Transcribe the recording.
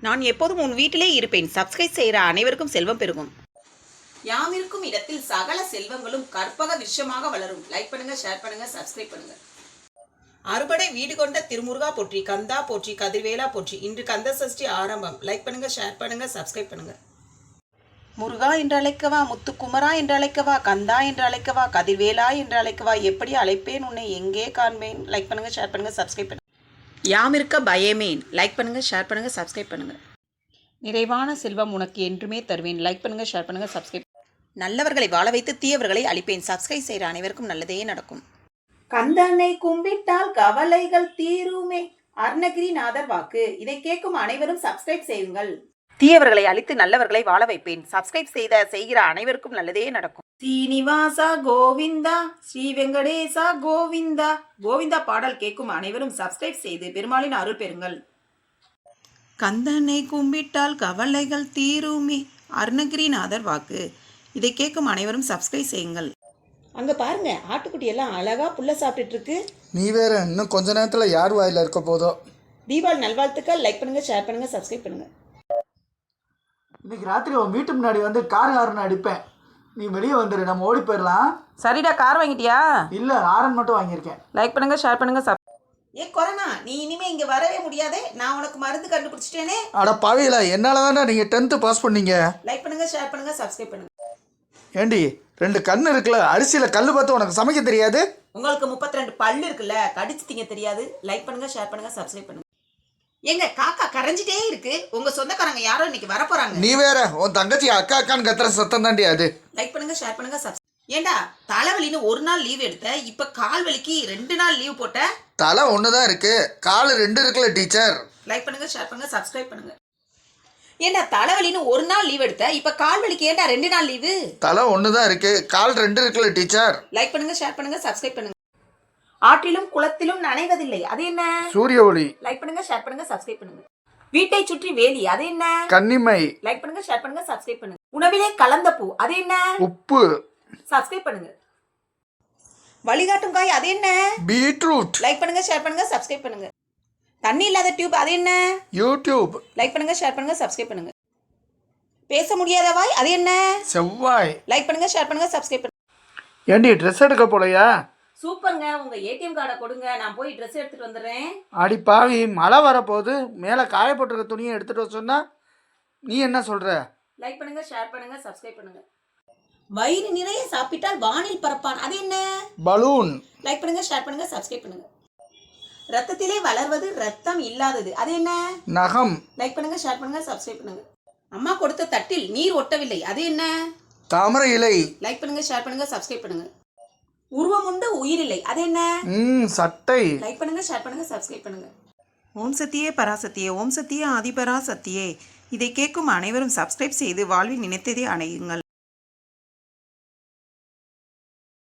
நான் எப்போதும் உன் வீட்டிலே இருப்பேன். சப்ஸ்கிரைப் செய்கிற அனைவருக்கும் செல்வம் பெருகும். யாம் இருக்கும் இடத்தில் சகல செல்வங்களும் கற்பக விஷமாக வளரும். லைக் பண்ணுங்க, ஷேர் பண்ணுங்க, சப்ஸ்கிரைப் பண்ணுங்க. அறுபடை வீடு கொண்ட திருமுருகா போற்றி, கந்தா போற்றி, கதிர்வேலா போற்றி. இன்று கந்த சஷ்டி ஆரம்பம். லைக் பண்ணுங்க, ஷேர் பண்ணுங்க, சப்ஸ்கிரைப் பண்ணுங்க. முருகா என்று அழைக்கவா, முத்துக்குமரா என்று அழைக்கவா, கந்தா என்று அழைக்கவா, கதிர்வேலா என்று அழைக்கவா, எப்படி அழைப்பேன் உன்னை எங்கே காண்பேன். லைக் பண்ணுங்க, ஷேர் பண்ணுங்க, சப்ஸ்கிரைப் பண்ணுங்க. யாம் இருக்க பயமேன். லைக் பண்ணுங்க, ஷேர் பண்ணுங்க, சப்ஸ்கிரைப் பண்ணுங்க. நிறைவான செல்வம் உனக்கு என்றுமே தருவேன். லைக் பண்ணுங்க, ஷேர் பண்ணுங்க, சப்ஸ்கிரைப். நல்லவர்களை வாழ வைத்து தீயவர்களை அழிப்பேன். சப்ஸ்கிரைப் செய்கிற அனைவருக்கும் நல்லதே நடக்கும். கந்தனை கும்பிட்டால் கவலைகள் தீருமே. அருணகிரிநாதர் வாக்கு. இதை கேட்கும் அனைவரும் சப்ஸ்கிரைப் செய்யுங்கள். தீயவர்களை அழித்து நல்லவர்களை வாழ வைப்பேன். சப்ஸ்கிரைப் செய்கிற அனைவருக்கும் நல்லதே நடக்கும். ஸ்ரீனிவாசா கோவிந்தா, ஸ்ரீ வெங்கடேசா கோவிந்தா. கோவிந்தா பாடல் கேட்கும் அனைவரும் சப்ஸ்கிரைப் செய்து பெருமாளின் அருள் பெறுங்கள். கந்தனை கும்பிட்டால் கவலைகள் தீருமே. அருணகிரிநாதர் வாக்கு. இதை கேட்கும் அனைவரும் சப்ஸ்கிரைப் செய்யுங்கள். அங்க பாருங்க, ஆட்டுக்குட்டி எல்லாம் அழகா புல்ல சாப்பிட்டுட்டு இருக்கு. நீ வேற இன்னும் கொஞ்ச நேரத்துல யார் வாயில இருக்க போதோ. தீபாவளி நல்வாழ்த்துக்கள். லைக் பண்ணுங்க, ஷேர் பண்ணுங்க, சப்ஸ்கிரைப் பண்ணுங்க. இன்னைக்கு ராத்திரி உன் வீட்டு முன்னாடி வந்து கார் ஹாரன் அடிப்பேன். நீ வெளியே வந்துடு, நம்ம ஓடி போயிடலாம். சரிடா, கார் வாங்கிட்டியா? இல்ல, ஹாரன் மட்டும் வாங்கியிருக்கேன். லைக் பண்ணுங்க, ஷேர் பண்ணுங்க. ஏ கொரோனா, நீ இனிமே இங்க வரவே முடியாதே. நான் உனக்கு மருந்து கண்டுபிடிச்சிட்டேனே. அட பாவியில, என்னால தானே நீங்க 10th பாஸ் பண்ணீங்க. லைக் பண்ணுங்க, ஷேர் பண்ணுங்க, சப்ஸ்கிரைப் பண்ணுங்க. ஏண்டி 2 கண்ணு இருக்குல்ல, அரிசியில கல்லு பார்த்து உனக்கு சமைக்க தெரியாது? உங்களுக்கு 32 பல்லு இருக்குல்ல, கடிச்சு திங்க தெரியாது. லைக் பண்ணுங்க, ஷேர் பண்ணுங்க, சப்ஸ்கிரைப் பண்ணுங்க. எங்க காக்கா கரைஞ்சிட்டே இருக்கு. உங்க சொந்தக்காரங்க யாரோ இன்னைக்கு வர போறாங்க. நீ வேற உன் தங்கச்சி அக்கா அக்கான்னு கத்துற சத்தம் தாண்டி அது. லைக் பண்ணுங்க, ஷேர் பண்ணுங்க, சப்ஸ்கிரைப். ஏண்டா தலைவலின்னு ஒரு நாள் லீவ் எடுத்த, இப்ப கால் வலிக்கு 2 நாள் லீவ் போட்ட. தலை ஒண்ணுதான் இருக்கு, கால் 2 இருக்குல்ல டீச்சர். லைக் பண்ணுங்க, ஷேர் பண்ணுங்க, சப்ஸ்கிரைப் பண்ணுங்க. ஏண்டா தலைவலின்னு ஒரு நாள் லீவ் எடுத்த, இப்ப கால் வலிக்கு ஏண்டா 2 நாள் லீவு? தலை ஒண்ணுதான் இருக்கு, கால் 2 இருக்குல்ல டீச்சர். லைக் பண்ணுங்க, ஷேர் பண்ணுங்க, சப்ஸ்கிரைப் பண்ணுங்க. ஆற்றிலும் குளத்திலும் நனைவதில்லை, அது என்ன? சூரிய ஒளி. லைக் பண்ணுங்க, ஷேர் பண்ணுங்க, சப்ஸ்கிரைப் பண்ணுங்க. வீட்டை சுற்றி வேலி, அது என்ன? கன்னிமை. லைக் பண்ணுங்க, ஷேர் பண்ணுங்க, சப்ஸ்கிரைப் பண்ணுங்க. உணவிலே கலந்த பூ, அது என்ன? உப்பு. சப்ஸ்கிரைப் பண்ணுங்க. வழிகாட்டும் காய், அது என்ன? பீட்ரூட். லைக் பண்ணுங்க, ஷேர் பண்ணுங்க, சப்ஸ்கிரைப் பண்ணுங்க. தண்ணி இல்லாத டியூப், அது என்ன? யூடியூப். லைக் பண்ணுங்க, ஷேர் பண்ணுங்க, சப்ஸ்கிரைப் பண்ணுங்க. பேச முடியாத வாய், அது என்ன? செவ்வாய். லைக் பண்ணுங்க, ஷேர் பண்ணுங்க, சப்ஸ்கிரைப் பண்ணுங்க. ஏண்டி ட்ரெஸ் எடுக்க போலையா? சூப்பருங்க, உங்க ஏடிஎம் கார்டை கொடுங்க, நான் போய் ட்ரெஸ் எடுத்துட்டு வந்துடுறேன். அடி பாவி, மழை வரப்போகுது, மேலே காயப்பட்டிருக்க துணியை எடுத்துட்டு வர சொன்னா நீ என்ன சொல்ற? லைக் பண்ணுங்க, ஷேர் பண்ணுங்க, சப்ஸ்கிரைப் பண்ணுங்க. வயிறு நிறைய சாப்பிட்டால் வானில் பறப்பான், அது என்ன? பலூன். லைக் பண்ணுங்க, ஷேர் பண்ணுங்க, சப்ஸ்கிரைப் பண்ணுங்க. ரத்தத்திலே வளர்வது ரத்தம் இல்லாதது, அது என்ன? நகம். லைக் பண்ணுங்க, ஷேர் பண்ணுங்க, சப்ஸ்கிரைப் பண்ணுங்க. அம்மா கொடுத்த தட்டில் நீர் ஒட்டவில்லை, அது என்ன? தாமரை இலை. லைக் பண்ணுங்க, ஷேர் பண்ணுங்க, சப்ஸ்கிரைப் பண்ணுங்க. உருவம் உண்டு உயிர் இல்லை, அது என்ன? சட்டை. லைக் பண்ணுங்க, ஷேர் பண்ணுங்க, சப்ஸ்கிரைப் பண்ணுங்க. ஓம் சத்தியே பராசத்தியே, ஓம் சத்தியே ஆதிபரா சத்தியே. இதை கேட்கும் அனைவரும் சப்ஸ்கிரைப் செய்து வாழ்வில் நினைத்ததே அடையுங்கள்.